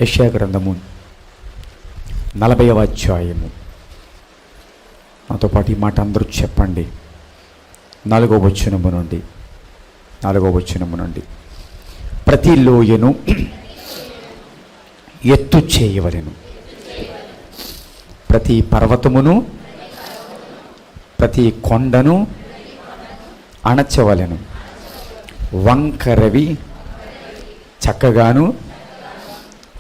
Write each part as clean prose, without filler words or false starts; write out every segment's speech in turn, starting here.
యెషయా గ్రంథము 40వ అధ్యాయము. నాతో పాటు ఈ మాట అందరూ చెప్పండి. 4వ వచనము నుండి ప్రతి లోయను ఎత్తు చేయవలెను, ప్రతి పర్వతమును ప్రతి కొండను అణచవలెను, వంకరవి చక్కగాను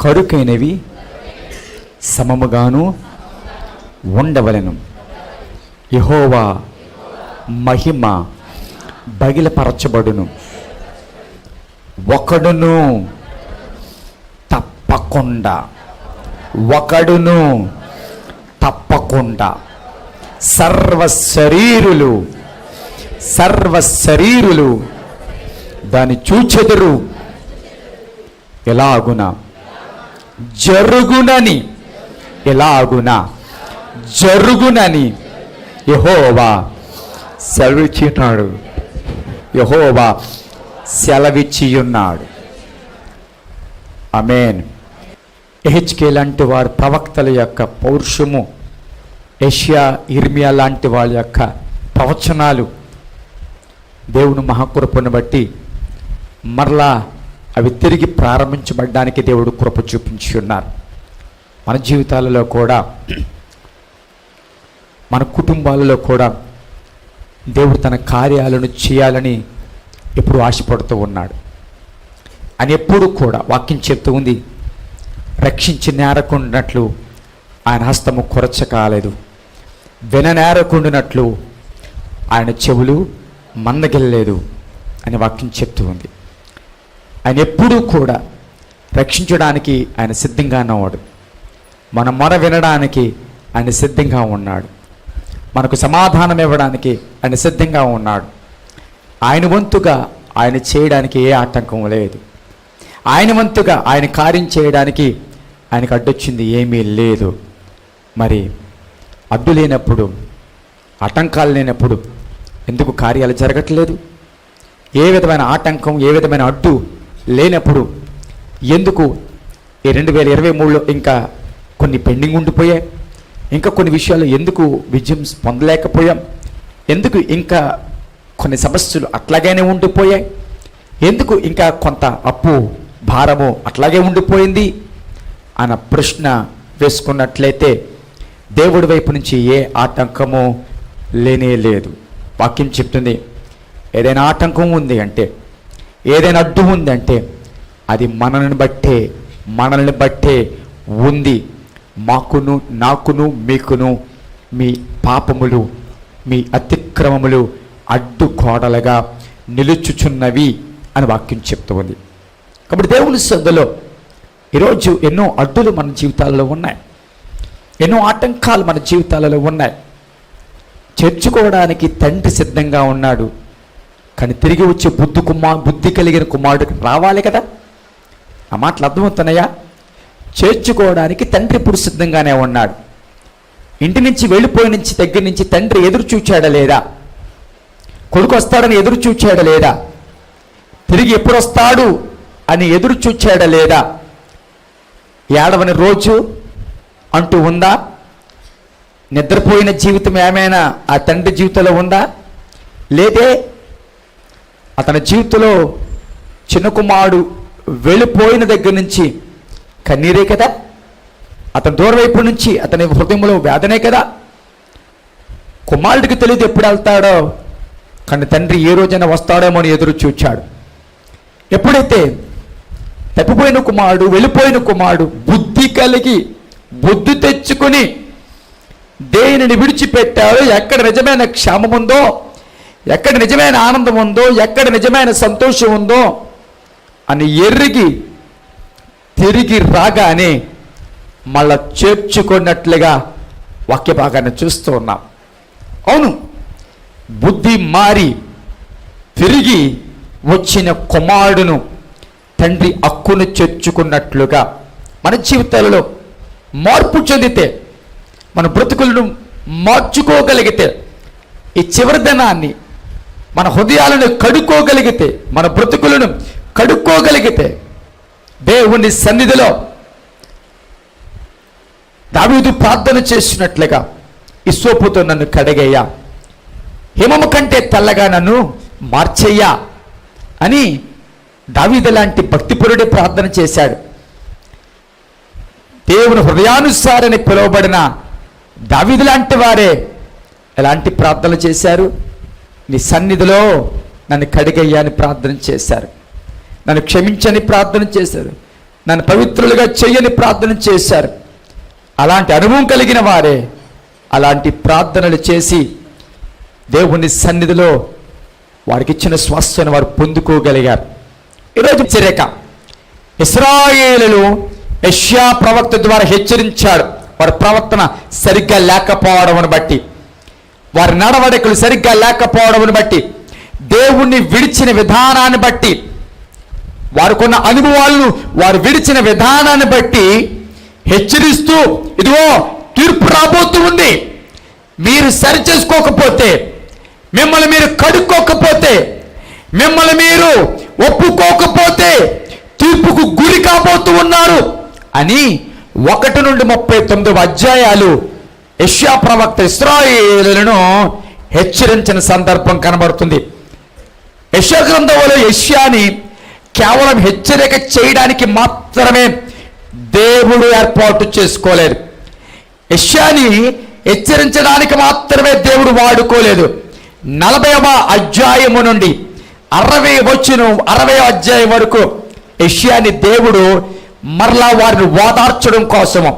కరుకైనవి సమముగాను ఉండవలెను. యెహోవా మహిమ బగిలపరచబడును, ఒకడును తప్పకుండా సర్వ శరీరులు దాన్ని చూచెదరు. ఎలాగున జరుగునని యెహోవా సెలవిచ్చియున్నాడు. ఆమేన్. యెహెజ్కేలు లాంటి వారు ప్రవక్తల యొక్క పౌరుషము, యెషయా, ఇర్మియా లాంటి వాళ్ళ యొక్క ప్రవచనాలు దేవుని మహాకృపను బట్టి మరలా అవి తిరిగి ప్రారంభించబడడానికి దేవుడు కృప చూపించి ఉన్నారు. మన జీవితాలలో కూడా, మన కుటుంబాలలో కూడా దేవుడు తన కార్యాలను చేయాలని ఎప్పుడు ఆశపడుతూ ఉన్నాడు. అని ఎప్పుడు కూడా వాక్యం చెప్తూ ఉంది, రక్షించి నేరకుండినట్లు ఆయన హస్తము కొరచ కాలేదు, విననేరకుండినట్లు ఆయన చెవులు మందగిల్లలేదు అని వాక్యం చెప్తూ ఉంది. ఆయన ఎప్పుడూ కూడా రక్షించడానికి ఆయన సిద్ధంగా ఉన్నవాడు. మన మొర వినడానికి ఆయన సిద్ధంగా ఉన్నాడు. మనకు సమాధానం ఇవ్వడానికి ఆయన సిద్ధంగా ఉన్నాడు. ఆయన వంతుగా ఆయన చేయడానికి ఏ ఆటంకం లేదు. ఆయన వంతుగా ఆయన కార్యం చేయడానికి ఆయనకు అడ్డొచ్చింది ఏమీ లేదు. మరి అడ్డు లేనప్పుడు, ఆటంకాలు లేనప్పుడు ఎందుకు కార్యాలు జరగట్లేదు? ఏ విధమైన ఆటంకం, ఏ విధమైన అడ్డు లేనప్పుడు ఎందుకు ఈ 2023లో ఇంకా కొన్ని పెండింగ్ ఉండిపోయాయి? ఇంకా కొన్ని విషయాలు ఎందుకు విజయం పొందలేకపోయాం? ఎందుకు ఇంకా కొన్ని సమస్యలు అట్లాగనే ఉండిపోయాయి? ఎందుకు ఇంకా కొంత అప్పు భారము అట్లాగే ఉండిపోయింది అన్న ప్రశ్న వేసుకున్నట్లయితే దేవుడి వైపు నుంచి ఏ ఆటంకము లేనే లేదు. వాక్యం చెప్తుంది, ఏదైనా ఆటంకం ఉంది అంటే, ఏదైనా అడ్డు ఉంది అంటే అది మనల్ని బట్టే ఉంది. నాకును మీకును మీ పాపములు, మీ అతిక్రమములు అడ్డుకోడలుగా నిలుచుచున్నవి అని వాక్యం చెప్తూ ఉంది. కాబట్టి దేవుని సన్నిధిలో ఈరోజు ఎన్నో అడ్డులు మన జీవితాలలో ఉన్నాయి, ఎన్నో ఆటంకాలు మన జీవితాలలో ఉన్నాయి. చేర్చుకోవడానికి తండ్రి సిద్ధంగా ఉన్నాడు, కానీ తిరిగి వచ్చే బుద్ధి కలిగిన కుమారుడికి రావాలి కదా. ఆ మాటలు అర్థమవుతున్నాయా? చేర్చుకోవడానికి తండ్రి ఇప్పుడు సిద్ధంగానే ఉన్నాడు. ఇంటి నుంచి వెళ్ళిపోయి దగ్గర నుంచి తండ్రి ఎదురు చూచాడా లేదా? కొడుకు వస్తాడని ఎదురు చూచాడా లేదా? తిరిగి ఎప్పుడు వస్తాడు అని ఎదురు చూచాడా లేదా? ఏడవని రోజు అంటూ ఉందా? నిద్రపోయిన జీవితం ఏమైనా ఆ తండ్రి జీవితంలో ఉందా? లేదే. అతని జీవితంలో చిన్న కుమారుడు వెళ్ళిపోయిన దగ్గర నుంచి కన్నీరే కదా. అతని దూరవైపు నుంచి అతని హృదయంలో వేదనే కదా. కుమారుడికి తెలియదు ఎప్పుడు వెళ్తాడో, కానీ తండ్రి ఏ రోజైనా వస్తాడేమో అని ఎదురు చూచాడు. ఎప్పుడైతే తప్పిపోయిన కుమారుడు, వెళ్ళిపోయిన కుమారుడు బుద్ధి తెచ్చుకుని దేనిని విడిచిపెట్టాడో, ఎక్కడ నిజమైన క్షేమం ఉందో, ఎక్కడ నిజమైన ఆనందం ఉందో, ఎక్కడ నిజమైన సంతోషం ఉందో అని ఎరిగి తిరిగి రాగానే మళ్ళా చేర్చుకున్నట్లుగా వాక్య భాగాన్ని చూస్తూ ఉన్నాం. అవును, బుద్ధి మారి తిరిగి వచ్చిన కుమారుడును తండ్రి హక్కును చేర్చుకున్నట్లుగా మన జీవితాలలో మార్పు చెందితే, మన బ్రతుకులను మార్చుకోగలిగితే, ఈ చివరి దినాన్ని మన హృదయాలను కడుక్కోగలిగితే, మన బ్రతుకులను కడుక్కోగలిగితే, దేవుని సన్నిధిలో దావీదు ప్రార్థన చేసినట్లుగా హిస్సోపుతో నన్ను కడిగయ్యా, హిమము కంటే తెల్లగా నన్ను మార్చయ్యా అని దావీదు లాంటి భక్తిపరుడే ప్రార్థన చేశాడు. దేవుని హృదయానుసారని పిలువబడిన దావీదు లాంటి వారే ఎలాంటి ప్రార్థనలు చేశారు? నీ సన్నిధిలో నన్ను కడిగయ్యా అని ప్రార్థన చేశారు, నన్ను క్షమించని ప్రార్థన చేశారు, నన్ను పవిత్రులుగా చెయ్యని ప్రార్థన చేశారు. అలాంటి అనుభవం కలిగిన వారే అలాంటి ప్రార్థనలు చేసి దేవుని సన్నిధిలో వారికి ఇచ్చిన స్వాస్థ్యాన్ని వారు పొందుకోగలిగారు. ఈరోజు హెచ్చరిక, ఇశ్రాయేలులు యెషయా ప్రవక్త ద్వారా హెచ్చరించాడు. వారి ప్రవర్తన సరిగ్గా లేకపోవడం బట్టి, వారి నడవడికలు సరిగ్గా లేకపోవడం బట్టి, దేవుణ్ణి విడిచిన విధానాన్ని బట్టి, వారికున్న అనుభవాలను వారు విడిచిన విధానాన్ని బట్టి హెచ్చరిస్తూ, ఇదిగో తీర్పు రాబోతూ ఉంది, మీరు సరి చేసుకోకపోతే, మిమ్మల్ని మీరు కడుక్కోకపోతే, మిమ్మల్ని మీరు ఒప్పుకోకపోతే తీర్పుకు గురి కాబోతూ ఉన్నారు అని 1 నుండి 39 అధ్యాయాలు యెషయా ప్రవక్త ఇశ్రాయేలులను హెచ్చరించిన సందర్భం కనబడుతుంది. యెషయా గ్రంథంలో యెషయాని కేవలం హెచ్చరిక చేయడానికి మాత్రమే దేవుడు ఏర్పాటు చేసుకోలేదు. యెషయాని హెచ్చరించడానికి మాత్రమే దేవుడు వాడుకోలేదు. 40వ అధ్యాయము నుండి 60వ అధ్యాయం వరకు యెషయాని దేవుడు మరలా వారిని ఓదార్చడం కోసము,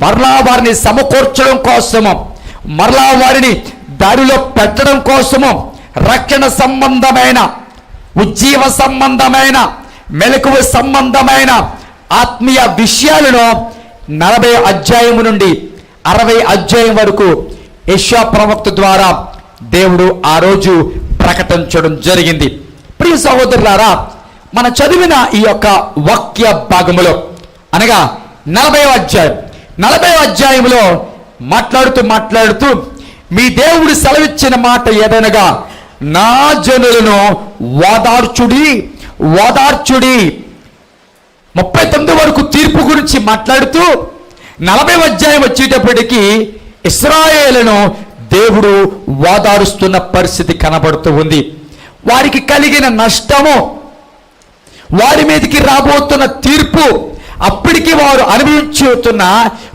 మరలా వారిని సమకూర్చడం కోసము, మరలా వారిని దారిలో పెట్టడం కోసము రక్షణ సంబంధమైన, ఉజ్జీవ సంబంధమైన, మెలకువ సంబంధమైన ఆత్మీయ విషయాలను 40 అధ్యాయము నుండి 60 అధ్యాయం వరకు యెషయా ప్రవక్త ద్వారా దేవుడు ఆ రోజు ప్రకటించడం జరిగింది. ప్రియ సహోదరులారా, మనం చదివిన ఈ యొక్క వాక్య భాగములో అనగా 40వ అధ్యాయంలో మాట్లాడుతూ మీ దేవుడు సెలవిచ్చిన మాట ఏదనగా, నా జనులను ఓదార్చుడి 39 వరకు తీర్పు గురించి మాట్లాడుతూ 40వ అధ్యాయం వచ్చేటప్పటికి ఇశ్రాయేలును దేవుడు ఓదారుస్తున్న పరిస్థితి కనబడుతూ ఉంది. వారికి కలిగిన నష్టము, వారి మీదకి రాబోతున్న తీర్పు, అప్పటికి వారు అనుభవించుతున్న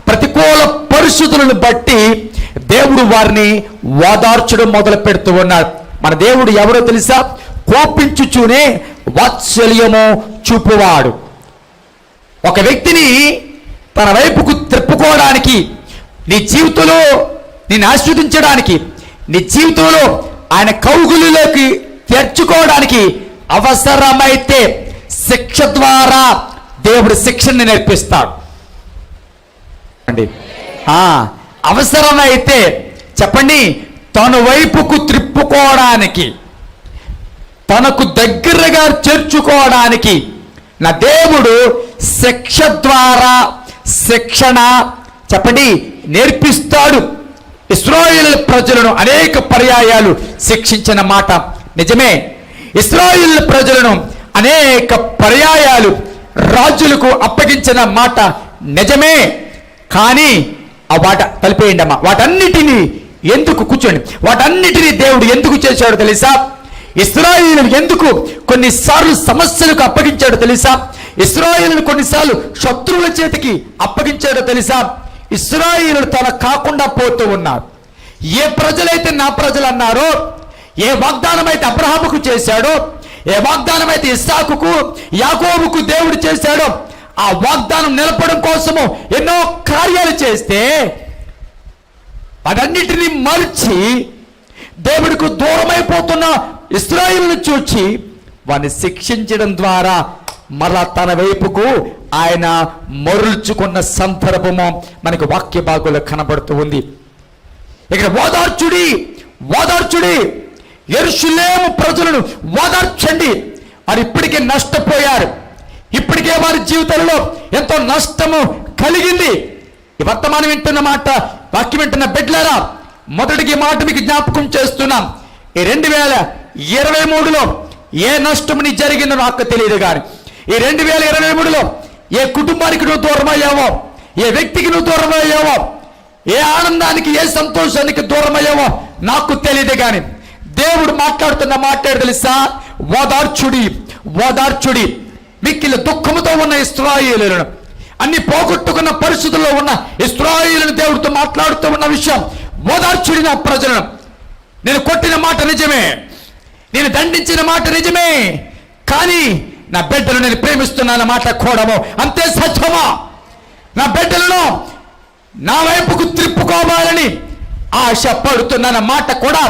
ప్రతికూల పరిస్థితులను బట్టి దేవుడు వారిని ఓదార్చడం మొదలు పెడుతూ ఉన్నాడు. మన దేవుడు ఎవరో తెలుసా? కోపించుచూనే వాత్సల్యము చూపువాడు. ఒక వ్యక్తిని తన వైపుకు తిప్పుకోవడానికి, నీ జీవితంలో నిన్ను ఆస్వాదించడానికి, నీ జీవితంలో ఆయన కౌగులిలోకి తెచ్చుకోవడానికి అవసరమైతే శిక్ష ద్వారా దేవుడు శిక్షని నేర్పిస్తాడు అండి. అవసరమైతే చెప్పండి, తన వైపుకు త్రిప్పుకోవడానికి, తనకు దగ్గరగా చేర్చుకోవడానికి నా దేవుడు శిక్ష ద్వారా శిక్షణ చెప్పండి నేర్పిస్తాడు. ఇశ్రాయేలు ప్రజలను అనేక పర్యాయాలు శిక్షించిన మాట నిజమే. ఇశ్రాయేలు ప్రజలను అనేక పర్యాయాలు రాజులకు అప్పగించిన మాట నిజమే. కానీ ఆ కలిపేయండి అమ్మా, వాటన్నిటినీ ఎందుకు కూర్చోండి, వాటన్నిటినీ దేవుడు ఎందుకు చేశాడు తెలుసా? ఇశ్రాయేలు ఎందుకు కొన్నిసార్లు సమస్యలకు అప్పగించాడు తెలుసా? ఇశ్రాయేలు కొన్నిసార్లు శత్రువుల చేతికి అప్పగించాడో తెలుసా? ఇశ్రాయేలు తన కాకుండా పోతూ ఉన్నారు. ఏ ప్రజలైతే నా ప్రజలు అన్నారో, ఏ వాగ్దానం అయితే అబ్రహాముకు చేశాడో, ఏ వాగ్దానం అయితే ఇస్సాకుకు యాకోబుకు దేవుడు చేశాడో, ఆ వాగ్దానం నిలపడం కోసము ఎన్నో కార్యాలు చేస్తే వాటన్నిటినీ మరిచి దేవుడికి దూరమైపోతున్న ఇశ్రాయేలును చూచి వారిని శిక్షించడం ద్వారా మరలా తన వైపుకు ఆయన మరల్చుకున్న సందర్భము మనకు వాక్య భాగంలో కనబడుతూ ఉంది. ఇక్కడ ఓదార్చుడి యెరూషలేము ప్రజలను ఓదార్చండి. వారు ఇప్పటికే నష్టపోయారు, ఇప్పటికే వారి జీవితంలో ఎంతో నష్టము కలిగింది. ఈ వర్తమానం వింటున్న మాట, వాక్యం వింటున్న బిడ్డలారా, మొదటికి మాట మీకు జ్ఞాపకం చేస్తున్నాం. ఈ 2023లో ఏ నష్టం నీ జరిగిందో నాకు తెలియదు, కానీ ఈ 2023లో ఏ కుటుంబానికి నువ్వు దూరం అయ్యావో, ఏ వ్యక్తికి నువ్వు దూరం అయ్యావో, ఏ ఆనందానికి, ఏ సంతోషానికి దూరం అయ్యావో నాకు తెలియదు, కానీ దేవుడు మాట్లాడుతున్న మాట్లాడు తెలుసా? ఓదార్చుడి, ఓదార్చుడి. మిక్కిలి దుఃఖముతో ఉన్న ఇశ్రాయేలులను, అన్ని పోగొట్టుకున్న పరిస్థితుల్లో ఉన్న ఇశ్రాయేలును దేవుడితో మాట్లాడుతూ ఉన్న విషయం, ఓదార్చుడి నా ప్రజలను. నేను కొట్టిన మాట నిజమే, నేను దండించిన మాట నిజమే, కానీ నా బిడ్డలు నేను ప్రేమిస్తున్నాన మాట కూడము అంతే సత్యమా? నా బిడ్డలను నా వైపుకు త్రిప్పుకోవాలని ఆశ పడుతున్న మాట కూడా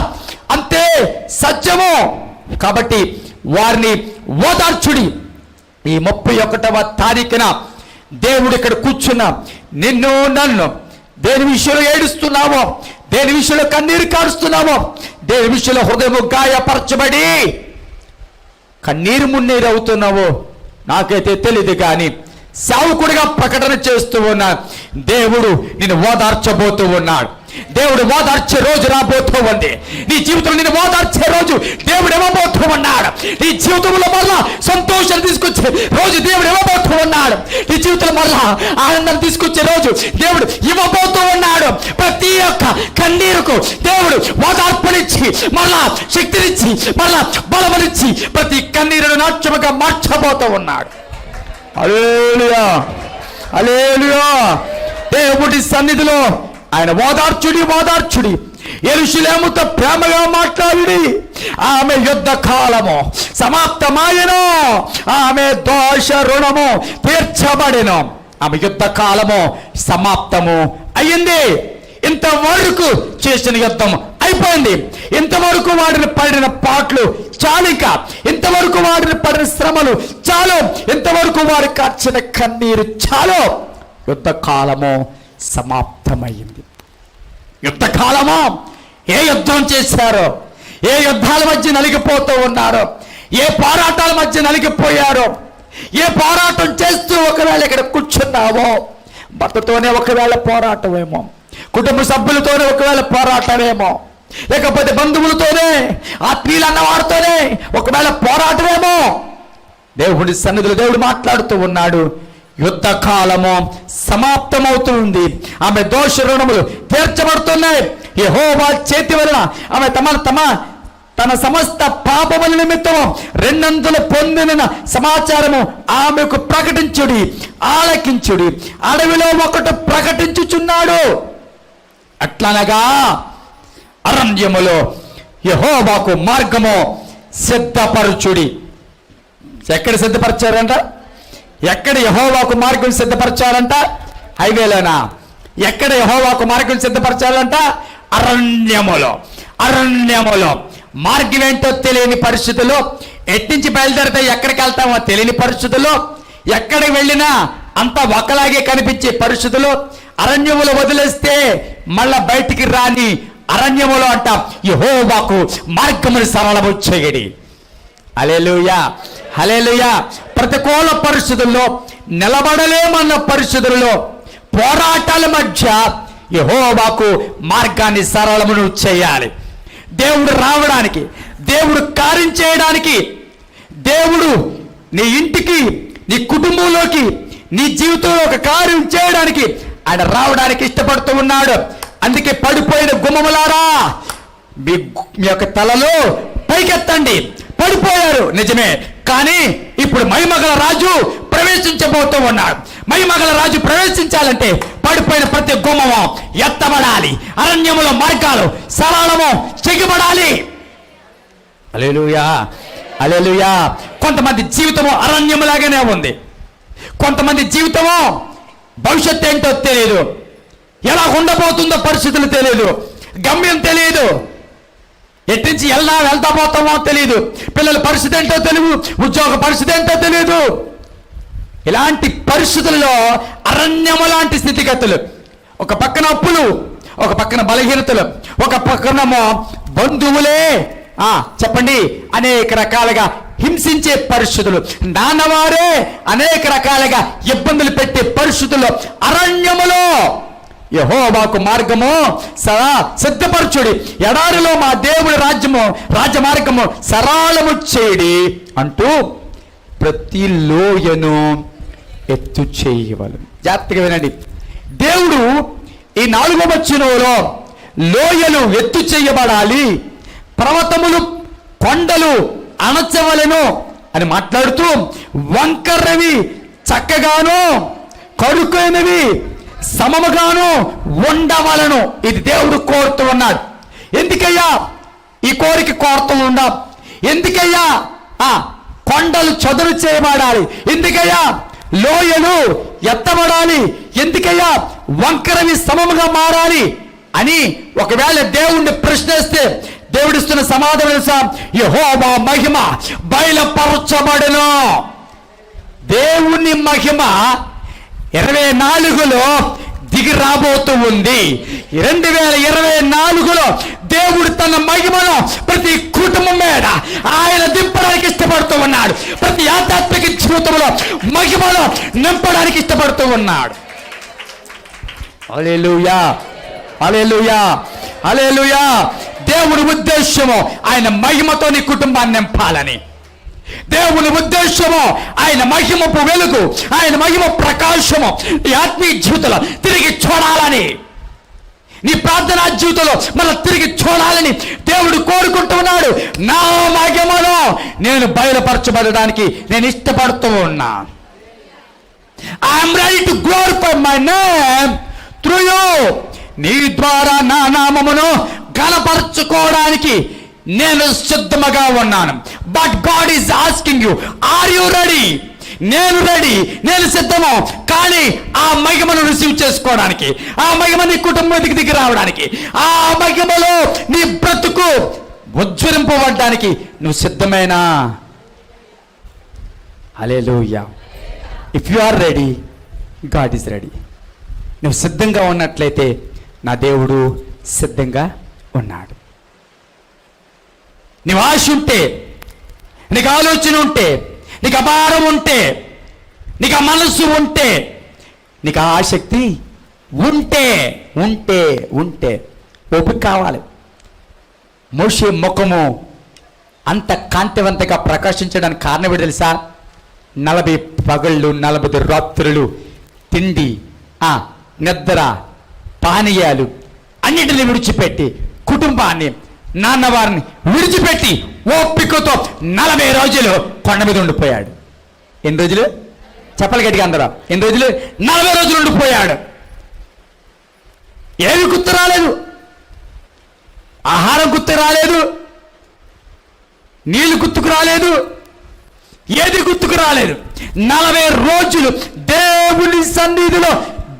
అంతే సత్యము. కాబట్టి వారిని ఓదార్చుడి. ఈ 31వ తారీఖున దేవుడు ఇక్కడ కూర్చున్నా, నిన్ను నన్ను దేని విషయంలో ఏడుస్తున్నావో, దేని విషయంలో కన్నీరు కారుస్తున్నావో, దేని విషయంలో హృదయము గాయపరచబడి కన్నీరు మున్నీరు అవుతున్నావో నాకైతే తెలియదు, కానీ సేవకుడిగా ప్రకటన చేస్తూ ఉన్నా, దేవుడు నిన్ను ఓదార్చబోతూ ఉన్నాడు. దేవుడు ఓదార్చే రోజు రాబోతూ ఉంది. నీ జీవితంలో నేను ఓదార్చే రోజు దేవుడు ఇవ్వబోతూ ఉన్నాడు. నీ జీవితంలో మరలా సంతోషాన్ని తీసుకొచ్చే రోజు దేవుడు ఇవ్వబోతూ ఉన్నాడు. నీ జీవితంలో మరలా ఆనందాన్ని తీసుకొచ్చే రోజు దేవుడు ఇవ్వబోతూ ఉన్నాడు. ప్రతి ఒక్క కన్నీరుకు దేవుడు ఓదార్పునిచ్చి, మరలా శక్తినిచ్చి, మరలా బలమనిచ్చి ప్రతి కన్నీరును నాట్యముగా మార్చబోతూ ఉన్నాడు. హల్లెలూయా, హల్లెలూయా. దేవుడి సన్నిధిలో ఆయన ఓదార్చుడి, ఓదార్చుడి. యెరూషలేముతో ప్రేమగా మాట్లాడి, ఆమె యుద్ధ కాలము సమాప్తమాయెను, ఆమె దోష రుణము తీర్చబడెను, ఆమె యుద్ధ కాలము సమాప్తము అయ్యింది. ఇంతవరకు చేసిన యుద్ధం అయిపోయింది. ఇంతవరకు వాడిని పడిన పాటలు చాలిక, ఇంతవరకు వాడిని పడిన శ్రమలు చాలు, ఇంతవరకు వారి కార్చిన కన్నీరు చాలు. యుద్ధ కాలము సమాప్తమైంది. యుద్ధకాలము ఏ యుద్ధం చేశారో, ఏ యుద్ధాల మధ్య నలిగిపోతూ ఉన్నారో, ఏ పోరాటాల మధ్య నలిగిపోయారో, ఏ పోరాటం చేస్తూ ఒకవేళ ఇక్కడ కూర్చున్నావో, భర్తతోనే ఒకవేళ పోరాటమేమో, కుటుంబ సభ్యులతోనే ఒకవేళ పోరాటమేమో, లేకపోతే బంధువులతోనే, ఆత్మీయులన్న వారితోనే ఒకవేళ పోరాటమేమో, దేవుడి సన్నిధిలో దేవుడు మాట్లాడుతూ ఉన్నాడు. యుద్ధ కాలము సమాప్తమవుతుంది, ఆమె దోష రుణములు తీర్చబడుతున్నాయి. యెహోవా చేతి వలన ఆమె తన సమస్త పాపముల నిమిత్తము 200 పొందిన సమాచారము ఆమెకు ప్రకటించుడి, ఆలకించుడి. అడవిలో ఒకటి ప్రకటించుచున్నాడు. అట్లనగా అరణ్యములో యెహోవాకు మార్గము సిద్ధపరచుడి. ఎక్కడ సిద్ధపరచారంట? ఎక్కడ యెహోవాకు మార్గం సిద్ధపరచాలంట? హైవేలోనా? ఎక్కడ యెహోవాకు మార్గం సిద్ధపరచాలంట? అరణ్యములో. అరణ్యములో మార్గం ఏంటో తెలియని పరిస్థితుల్లో, ఎట్నుంచి బయలుదేరితే ఎక్కడికి వెళ్తామో తెలియని పరిస్థితుల్లో, ఎక్కడికి వెళ్ళినా అంతా ఒకలాగే కనిపించే పరిస్థితుల్లో, అరణ్యములో వదిలేస్తే మళ్ళా బయటికి రాని అరణ్యములో అంట యెహోవాకు మార్గమును సరళము చేయడి. హల్లెలూయా, హల్లెలూయా. ప్రతికూల పరిస్థితుల్లో, నిలబడలేమన్న పరిస్థితుల్లో, పోరాటాల మధ్య యెహోవాకు మార్గాన్ని సరళమును చేయాలి. దేవుడు రావడానికి, దేవుడు కార్యం చేయడానికి, దేవుడు నీ ఇంటికి, నీ కుటుంబంలోకి, నీ జీవితంలో ఒక కార్యం చేయడానికి ఆయన రావడానికి ఇష్టపడుతూ ఉన్నాడు. అందుకే పడిపోయిన గుమ్మములారా మీ యొక్క తలలో పైకెత్తండి. పడిపోయారు నిజమే, కానీ ఇప్పుడు మహిమగల రాజు ప్రవేశించబోతూ ఉన్నాడు. మహిమగల రాజు ప్రవేశించాలంటే పడిపోయిన ప్రతి గుమ్మము ఎత్తబడాలి, అరణ్యములో మార్గాలు సరళము చెయ్యబడాలి. హల్లెలూయా, హల్లెలూయా. కొంతమంది జీవితము అరణ్యములాగానే ఉంది. కొంతమంది జీవితము భవిష్యత్తు ఏంటో తెలియదు, ఎలా ఉండబోతుందో పరిస్థితులు తెలియదు, గమ్యం తెలియదు, ఎట్నుంచి వెళ్తా పోతామో తెలియదు, పిల్లల పరిస్థితి ఏంటో తెలియదు, ఉద్యోగ పరిస్థితి ఏంటో తెలియదు. ఇలాంటి పరిస్థితుల్లో అరణ్యము లాంటి స్థితిగతులు, ఒక పక్కన అప్పులు, ఒక పక్కన బలహీనతలు, ఒక పక్కనేమో బంధువులే చెప్పండి అనేక రకాలుగా హింసించే పరిస్థితులు, నాన్నవారే అనేక రకాలుగా ఇబ్బందులు పెట్టే పరిస్థితుల్లో అరణ్యములో యెహోవాకు మార్గము సిద్ధపరచుడి. ఎడారిలో మా దేవుడి రాజమార్గము సరళము చేయడి అంటూ ప్రతి లోయను ఎత్తు చేయవలెను. జాగ్రత్తగా వినండి. దేవుడు ఈ 4వ వచనంలో లోయలు ఎత్తు చేయబడాలి, పర్వతములు కొండలు అణచవలెను అని మాట్లాడుతూ వంకరవి చక్కగాను కడుకైనవి సమముగాను ఉండవలను ఇది దేవుడు కోరుతూ ఉన్నాడు. ఎందుకయ్యా ఈ కోరిక కోరుతూ ఉందా? ఎందుకయ్యా కొండలు చదును చేయబడాలి? ఎందుకయ్యా లోయలు ఎత్తబడాలి? ఎందుకయ్యా వంకరవి సమముగా మారాలి అని ఒకవేళ దేవుణ్ణి ప్రశ్నిస్తే దేవుడిస్తున్న సమాధానం, యెహోవా మహిమ బయలుపరచబడును. దేవుని మహిమ 24లో దిగి రాబోతూ ఉంది. 2024లో దేవుడు తన మహిమను ప్రతి కుటుంబం మీద ఆయన దింపడానికి ఇష్టపడుతూ ఉన్నాడు. ప్రతి ఆధ్యాత్మిక జీవితంలో మహిమను నింపడానికి ఇష్టపడుతూ ఉన్నాడు. హల్లెలూయా, హల్లెలూయా, హల్లెలూయా. దేవుని ఉద్దేశము ఆయన మహిమతో నీ కుటుంబాన్ని నింపాలని. దేవుని ఉద్దేశము ఆయన మహిమపు వెలుగు, ఆయన మహిమ ప్రకాశము ఈ ఆత్మీయ జీవితంలో తిరిగి చూడాలని, నీ ప్రార్థనా జీవితంలో మనం తిరిగి చూడాలని దేవుడు కోరుకుంటున్నాడు. నా మహిమలో నేను బయలుపరచబడడానికి నేను ఇష్టపడుతూ ఉన్నా. I'm ready to glorify my name through you. నీ ద్వారా నా నామమును గణపరచుకోవడానికి నేను సిద్ధముగా ఉన్నాను. But God is asking you, are you ready? నేను రెడీ, నేను సిద్ధము. కానీ ఆ మహిమను రిసీవ్ చేసుకోవడానికి, ఆ మహిమ నీ కుటుంబానికి దిగి రావడానికి, ఆ మహిమలో నీ బ్రతుకు ఉజ్వరింపబడడానికి నువ్వు సిద్ధమేనా? Hallelujah. If you are ready, God is ready. నువ్వు సిద్ధంగా ఉన్నట్లయితే నా దేవుడు సిద్ధంగా ఉన్నాడు. నీవు ఆశ ఉంటే, నీకు ఆలోచన ఉంటే, నీకు అపారం ఉంటే, నీకు ఆ మనస్సు ఉంటే, నీకు ఆ ఆసక్తి ఉంటే ఉంటే ఉంటే ఓపిక కావాలి. మోషే ముఖము అంత కాంతివంతంగా ప్రకాశించడానికి కారణం ఏంటి తెలుసా? 40 పగళ్ళు 40 రాత్రులు తిండి, నిద్ర, పానీయాలు అన్నిటిని విడిచిపెట్టి, కుటుంబాన్ని, నాన్నవారిని విడిచిపెట్టి ఓపికతో 40 రోజులు కొండ మీద ఉండిపోయాడు. ఎన్ని రోజులు? చెప్పలు గట్టిగా అందరూ. ఎన్ని రోజులు? 40 రోజులు ఉండిపోయాడు. ఏమి గుర్తు రాలేదు, ఆహారం గుర్తు రాలేదు, నీళ్లు గుర్తుకు రాలేదు, ఏది గుర్తుకు రాలేదు. 40 రోజులు దేవుని సన్నిధిలో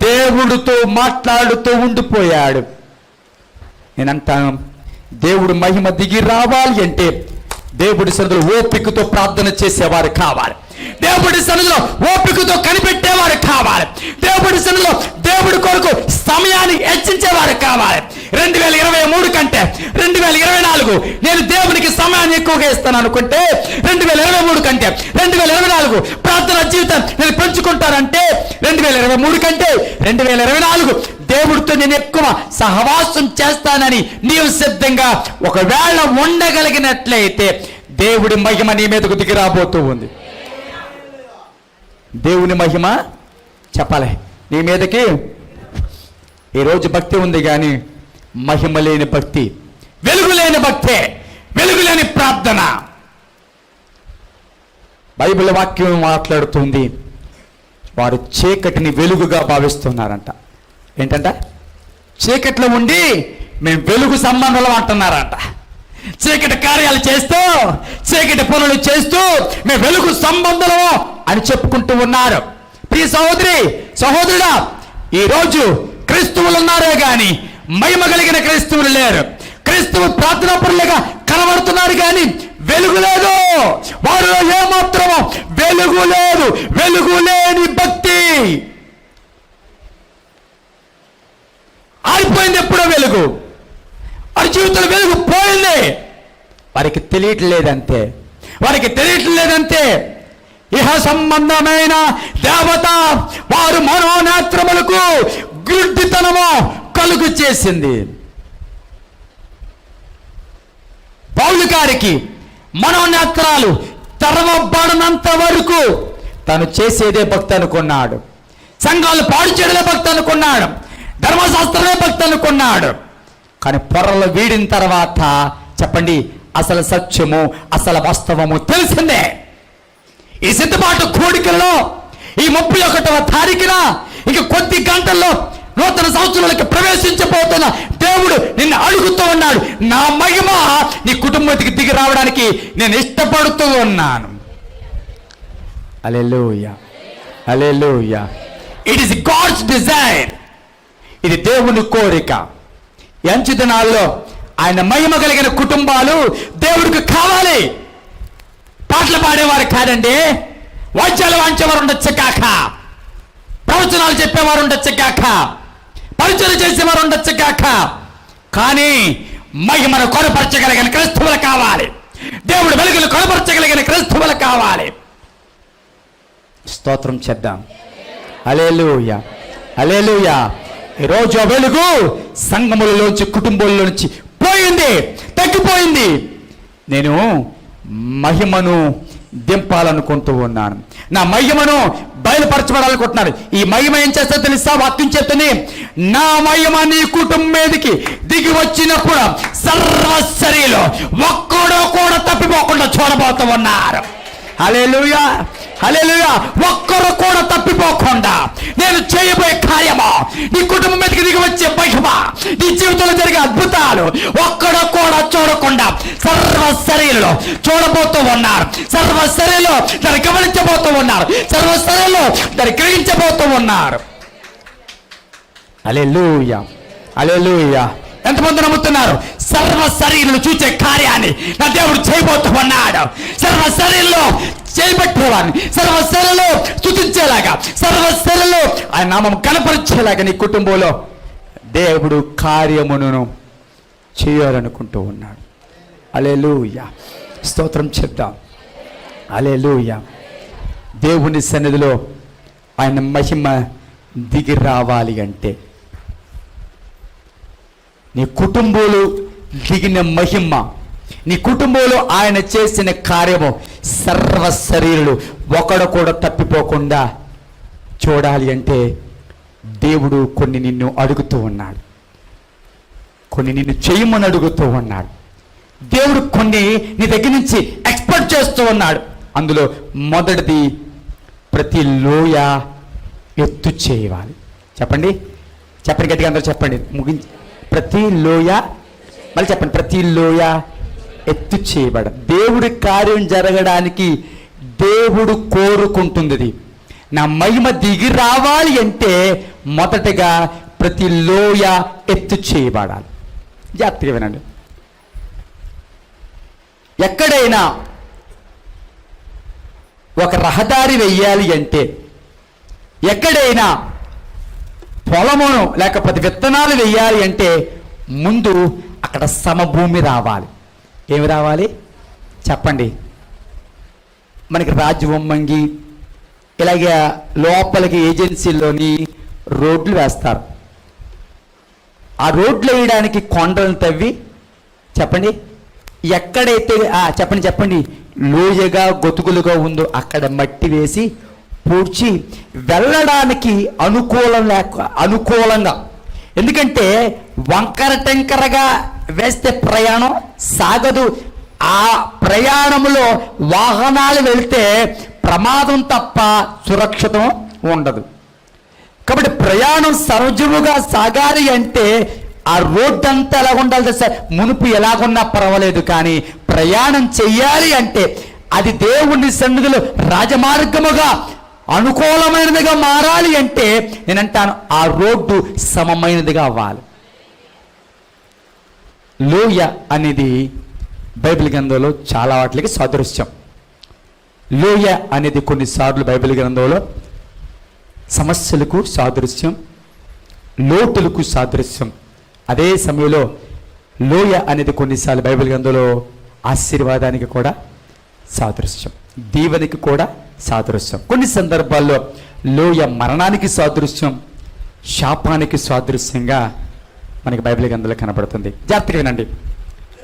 దేవుడితో మాట్లాడుతూ ఉండిపోయాడు. నేనంటాను, దేవుడు మహిమ దిగి రావాలి అంటే దేవుడి సన్నిధిలో ఓపికతో ప్రార్థన చేసేవారు కావాలి. దేవుడి సన్నిధిలో ఓపికతో కనిపెట్టేవారు కావాలి. దేవుడి సన్నిధిలో దేవుడి కొరకు సమయాన్ని హెచ్చించేవారు కావాలి. 2023 కంటే 2024 నేను దేవునికి సమయాన్ని ఎక్కువగా ఇస్తాను అనుకుంటే, 2023 కంటే 2024 ప్రార్థన జీవితం నేను పెంచుకుంటానంటే, 2023 కంటే 2024 దేవుడితో నేను ఎక్కువ సహవాసం చేస్తానని నీవు సిద్ధంగా ఒకవేళ ఉండగలిగినట్లయితే దేవుడి మహిమ నీ మీదకు దిగి రాబోతూ ఉంది. దేవుని మహిమ చెప్పాలి నీ మీదకి. ఈరోజు భక్తి ఉంది కానీ మహిమ లేని భక్తి, వెలుగు లేని భక్తే, వెలుగు లేని ప్రార్థన. బైబిల్ వాక్యం మాట్లాడుతుంది, వారు చీకటిని వెలుగుగా భావిస్తున్నారంట. ఏంటంట? చీకట్లో ఉండి మేము వెలుగు సంబంధంలో అంటున్నారంట. చీకటి కార్యాలు చేస్తూ, చీకటి పనులు చేస్తూ మేము వెలుగు సంబంధంలో అని చెప్పుకుంటూ ఉన్నారు. ప్రియ సహోదరి సహోదరుడా, ఈరోజు క్రైస్తవులు ఉన్నారే కానీ మహిమ కలిగిన క్రైస్తవులు లేరు. క్రైస్తవు ప్రార్థనా పరులుగా కనబడుతున్నారు కానీ వెలుగు లేదు. వారిలో ఏమాత్రమో వెలుగు లేదు. వెలుగు లేని భక్తి. ఆరిపోయింది ఎప్పుడో వెలుగు. వారి జీవితంలో వెలుగు పోయింది. వారికి తెలియట్లేదంతే, వారికి తెలియట్లేదంతే. ఇహ సంబంధమైన దేవత వారు మనోనేత్రములకు గుడ్డితనము కలుగు చేసింది. పౌలు గారికి మనోనేత్రాలు తెరవబడినంత వరకు తను చేసేదే భక్తి అనుకున్నాడు. సంఘాలు పాడు చేయడమే భక్తి అనుకున్నాడు, ధర్మశాస్త్రమే భక్తి అనుకున్నాడు. కానీ పొరలు వీడిన తర్వాత చెప్పండి, అసలు సత్యము అసలు వాస్తవము తెలిసిందే. ఈ సిద్ధపాటు కోడికల్లో ఈ 31వ తారీఖున ఇక కొద్ది గంటల్లో నూతన సంవత్సరాలకి ప్రవేశించబోతున్న దేవుడు నిన్ను అడుగుతూ ఉన్నాడు, నా మహిమ నీ కుటుంబానికి దిగి రావడానికి నేను ఇష్టపడుతూ ఉన్నాను. Hallelujah, hallelujah. It is God's desire. ఇది దేవుని కోరిక. ఎంచు దినాల్లో ఆయన మహిమ కలిగిన కుటుంబాలు దేవుడికి కావాలి. పాటలు పాడేవారు కాదండి, వాద్యాలు వాంచేవారు ఉండొచ్చు కాక, ప్రవచనాలు చెప్పేవారు ఉండొచ్చు కాక, పరిచయం చేసేవారు ఉండొచ్చు కాక, కానీ మహిమను కొనపరచగలిగిన క్రైస్తవులు కావాలి. దేవుడు వెలుగులు కొనపరచగలిగిన క్రైస్తవులు కావాలి. స్తోత్రం చేద్దాం. హల్లెలూయా, హల్లెలూయా. ఈరోజు వెలుగు సంఘములలోంచి కుటుంబాల్లోంచి పోయింది, తగ్గిపోయింది. నేను మహిమను దింపాలనుకుంటూ ఉన్నాను, నా మహిమను బయలుపరచబడాలనుకుంటున్నాను. ఈ మహిమ ఏం చేస్తా తెలుసా? వాక్యం చెప్తుంది, నా మహిమ నీ కుటుంబం మీదకి దిగి వచ్చినప్పుడు సర్వశరీలో ఒక్కడో కూడా తప్పిపోకుండా చూడబోతూ ఉన్నారు. హల్లెలూయా, హల్లెలూయా. ఒక్కరు కూడా తప్పిపోకుండా నేను చేయబోయే కార్యము, నీ కుటుంబం మీదకి దిగి వచ్చే మహిమ, నీ జీవితంలో జరిగే అద్భుతాలు ఒక్కడు కూడా చూడకుండా సర్వశరీరంలో చూడబోతూ ఉన్నారు. సర్వశరీరంలో దాన్ని గమనించబోతూ ఉన్నారు. సర్వశరీరంలో దాన్ని గ్రహించబోతూ ఉన్నారు. హల్లెలూయా, హల్లెలూయా. ఎంతమంది నమ్ముతున్నారు? సర్వ శరీరంలో చూసే కార్యాన్ని నా దేవుడు చేయబోతూ ఉన్నాడు. సర్వ శరీరంలో చేయబట్టేవాడిని, సర్వ శరీరంలో స్తుతించేలాగా, సర్వ శరీరంలో ఆయన నామం కనపరిచేలాగా నీ కుటుంబంలో దేవుడు కార్యమును చేయాలనుకుంటూ ఉన్నాడు. హల్లెలూయా, స్తోత్రం చెప్దాం. హల్లెలూయా. దేవుని సన్నిధిలో ఆయన మహిమ దిగి రావాలి అంటే నీ కుటుంబంలో దిగిన మహిమ, నీ కుటుంబంలో ఆయన చేసిన కార్యము సర్వ శరీరులు ఒకడు కూడా తప్పిపోకుండా చూడాలి అంటే దేవుడు కొన్ని నిన్ను అడుగుతూ ఉన్నాడు, కొన్ని నిన్ను చేయమని అడుగుతూ ఉన్నాడు. దేవుడు కొన్ని నీ దగ్గర నుంచి ఎక్స్పెక్ట్ చేస్తూ ఉన్నాడు. అందులో మొదటిది, ప్రతి లోయ ఎత్తు చేయాలి. చెప్పండి, చెప్పండి గట్టిగా అందరూ చెప్పండి. ముగించి ప్రతి లోయ, మళ్ళీ చెప్పండి, ప్రతి లోయ ఎత్తు చేయబడ. దేవుడి కార్యం జరగడానికి దేవుడు కోరుకుంటుంది. నా మహిమ దిగి రావాలి అంటే మొదటగా ప్రతి లోయ ఎత్తు చేయబడాలి. జాగ్రత్తగా వినండి. ఎక్కడైనా ఒక రహదారి వెయ్యాలి అంటే, ఎక్కడైనా పొలమును లేకపోతే విత్తనాలు వెయ్యాలి అంటే ముందు అక్కడ సమభూమి రావాలి. ఏమి రావాలి చెప్పండి? మనకి రాజవొమ్మంగి ఇలాగే లోపలికి ఏజెన్సీలోని రోడ్లు వేస్తారు. ఆ రోడ్లు వేయడానికి కొండలను తవ్వి చెప్పండి, ఎక్కడైతే చెప్పండి చెప్పండి లోయగా గొతుకులుగా ఉందో అక్కడ మట్టి వేసి పూడ్చి వెళ్ళడానికి అనుకూలంగా. ఎందుకంటే వంకర టెంకరగా వేస్తే ప్రయాణం సాగదు. ఆ ప్రయాణంలో వాహనాలు వెళ్తే ప్రమాదం తప్ప సురక్షితం ఉండదు. కాబట్టి ప్రయాణం సరజువుగా సాగాలి అంటే ఆ రోడ్డు అంతా ఎలా ఉండాలి సార్? మునుపు ఎలాగున్నా పర్వాలేదు, కానీ ప్రయాణం చెయ్యాలి అంటే అది దేవుని సన్నిధిలో రాజమార్గముగా అనుకూలమైనదిగా మారాలి అంటే నేనంటాను ఆ రోడ్డు సమమైనదిగా అవ్వాలి. లోయ అనేది బైబిల్ గ్రంథంలో చాలా వాటికి సాదృశ్యం. లోయ అనేది కొన్నిసార్లు బైబిల్ గ్రంథంలో సమస్యలకు సాదృశ్యం, లోటులకు సాదృశ్యం. అదే సమయంలో లోయ అనేది కొన్నిసార్లు బైబిల్ గ్రంథంలో ఆశీర్వాదానికి కూడా సాదృశ్యం, దీవెనకి కూడా సాదృశ్యం. కొన్ని సందర్భాల్లో లోయ మరణానికి సాదృశ్యం, శాపానికి సాదృశ్యంగా మనకి బైబిల్ గ్రంథంలో కనబడుతుంది. జాగ్రత్తగా వినండి.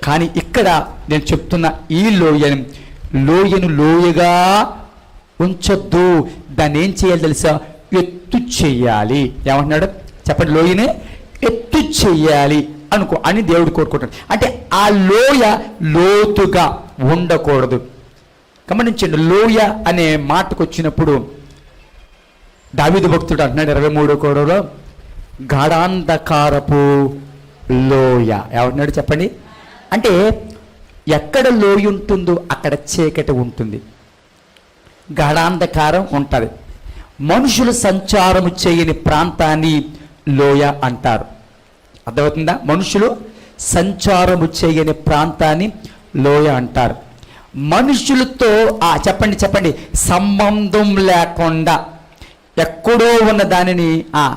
కానీ ఇక్కడ నేను చెప్తున్న ఈ లోయను లోయగా ఉంచొద్దు. దాన్ని ఏం చేయాలి తెలుసా? ఎత్తు చెయ్యాలి. ఏమంటున్నాడు చెప్పండి? లోయనే ఎత్తు చెయ్యాలి అని దేవుడు కోరుకుంటాడు. అంటే ఆ లోయ లోతుగా ఉండకూడదు. గమనించండి, లోయ అనే మాటకు వచ్చినప్పుడు దావీదు భక్తుడు అంటున్నాడు 23వ కోడలో, గాఢాంధకారపు లోయ. ఏమంటున్నాడు చెప్పండి? అంటే ఎక్కడ లోయ ఉంటుందో అక్కడ చీకటి ఉంటుంది, గాఢాంధకారం ఉంటుంది. మనుషులు సంచారము చేయని ప్రాంతాన్ని లోయ అంటారు. అర్థమవుతుందా? మనుషులు సంచారము చేయని ప్రాంతాన్ని లోయ అంటారు. మనుషులతో చెప్పండి సంబంధం లేకుండా ఎక్కడో ఉన్న దానిని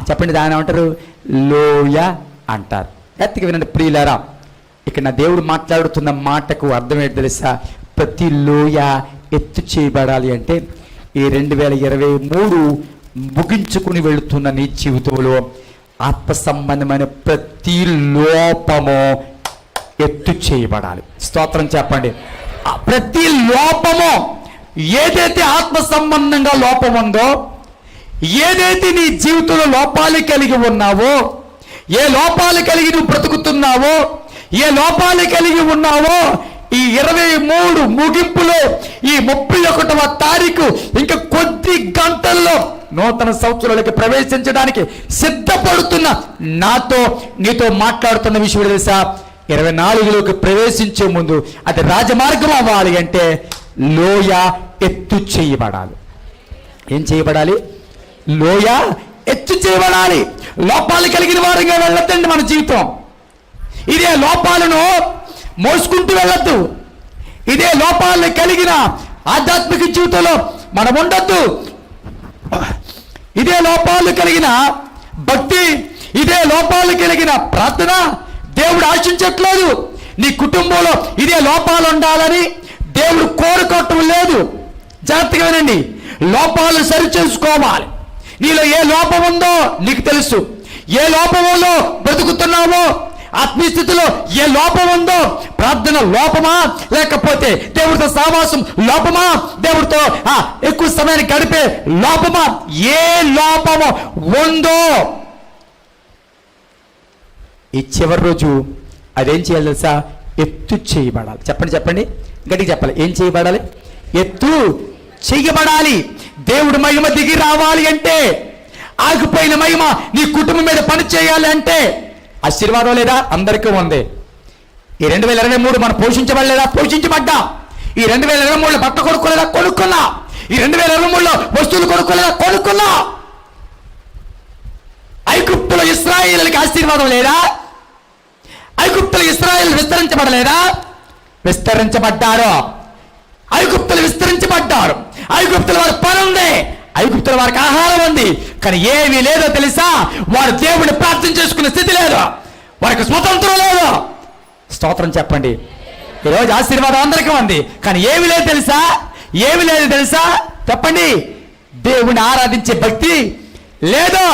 చెప్పండి దాని ఏమంటారు? లోయ అంటారు. గట్టిగా వినండి ప్రియులారా, ఇక్కడ నా దేవుడు మాట్లాడుతున్న మాటకు అర్థం ఏంటి తెలుసా? ప్రతి లోయ ఎత్తు చేయబడాలి అంటే ఈ 2023 ముగించుకుని వెళుతున్న నీ జీవితంలో ఆత్మ సంబంధమైన ప్రతి లోపము ఎత్తు చేయబడాలి. స్తోత్రం చెప్పండి. ప్రతి లోపము, ఏదైతే ఆత్మ సంబంధంగా లోపం ఉందో, ఏదైతే నీ జీవితంలో లోపాలు కలిగి ఉన్నావో, ఏ లోపాలు కలిగి నువ్వు బ్రతుకుతున్నావో, ఏ లోపాలు కలిగి ఉన్నావో, ఈ 23 ముగింపులో ఈ 31వ తారీఖు ఇంకా కొద్ది గంటల్లో నూతన సంవత్సరాలకి ప్రవేశించడానికి సిద్ధపడుతున్న నీతో మాట్లాడుతున్న విషయం తెలుసా? 24లోకి ప్రవేశించే ముందు అది రాజమార్గం అవ్వాలి అంటే లోయ ఎత్తు చేయబడాలి. ఏం చేయబడాలి? లోయ ఎత్తు చేయబడాలి. లోపాలు కలిగిన వారిగా వెళ్ళొద్దండి మన జీవితం. ఇదే లోపాలను మోసుకుంటూ వెళ్ళొద్దు. ఇదే లోపాలను కలిగిన ఆధ్యాత్మిక జీవితంలో మనం ఉండొద్దు. ఇదే లోపాలు కలిగిన భక్తి, ఇదే లోపాలు కలిగిన ప్రార్థన దేవుడు ఆశించట్లేదు. నీ కుటుంబంలో ఇదే లోపాలు ఉండాలని దేవుడు కోరుకోవటం లేదు. జాగ్రత్తగా వినండి, లోపాలు సరిచేసుకోవాలి. నీలో ఏ లోపం ఉందో నీకు తెలుసు. ఏ లోపంలో బ్రతుకుతున్నావో, ఆత్మీయ స్థితిలో ఏ లోపం ఉందో, ప్రార్థన లోపమా లేకపోతే దేవుడితో సహవాసం లోపమా, దేవుడితో ఎక్కువ సమయాన్ని గడిపే లోపమా, ఏ లోపము ఉందో ఈ చివరి రోజు అదేం చేయాలి తెలుసా? ఎత్తు చేయబడాలి. చెప్పండి గట్టిగా చెప్పాలి. ఏం చేయబడాలి? ఎత్తు చేయబడాలి. దేవుడు మహిమ దిగి రావాలి అంటే, ఆగిపోయిన మహిమ నీ కుటుంబం మీద పని చేయాలి అంటే ఆశీర్వాదం లేదా? అందరికీ ఉంది. ఈ 2023 మనం పోషించబడలేదా? పోషించబడ్డా. ఈ 2023లో బట్ట కొనుక్కోలేదా? కొనుక్కున్నా. ఈ 2023లో వస్తువులు కొనుక్కోలేదా? కొనుక్కున్నా. ఐగుప్తులో ఇశ్రాయేలుకి ఆశీర్వాదం లేదా? ఐగుప్తులో ఇశ్రాయేలు విస్తరించబడలేదా? విస్తరించబడ్డారు. ఐగుప్తులు విస్తరించబడ్డారు. ఐగుప్తుల వారి పని ఉంది, ఐగుప్తుల వారికి ఆహారం ఉంది, కానీ ఏమీ లేదో తెలుసా? వారు దేవుడిని ప్రార్థన చేసుకునే స్థితి లేదు, వారికి స్వతంత్రం లేదు. స్తోత్రం చెప్పండి. ఈరోజు ఆశీర్వాదం అందరికీ ఉంది, కానీ ఏమి లేదు తెలుసా? ఏమి లేదు తెలుసా? చెప్పండి. దేవుని ఆరాధించే భక్తి లేదు.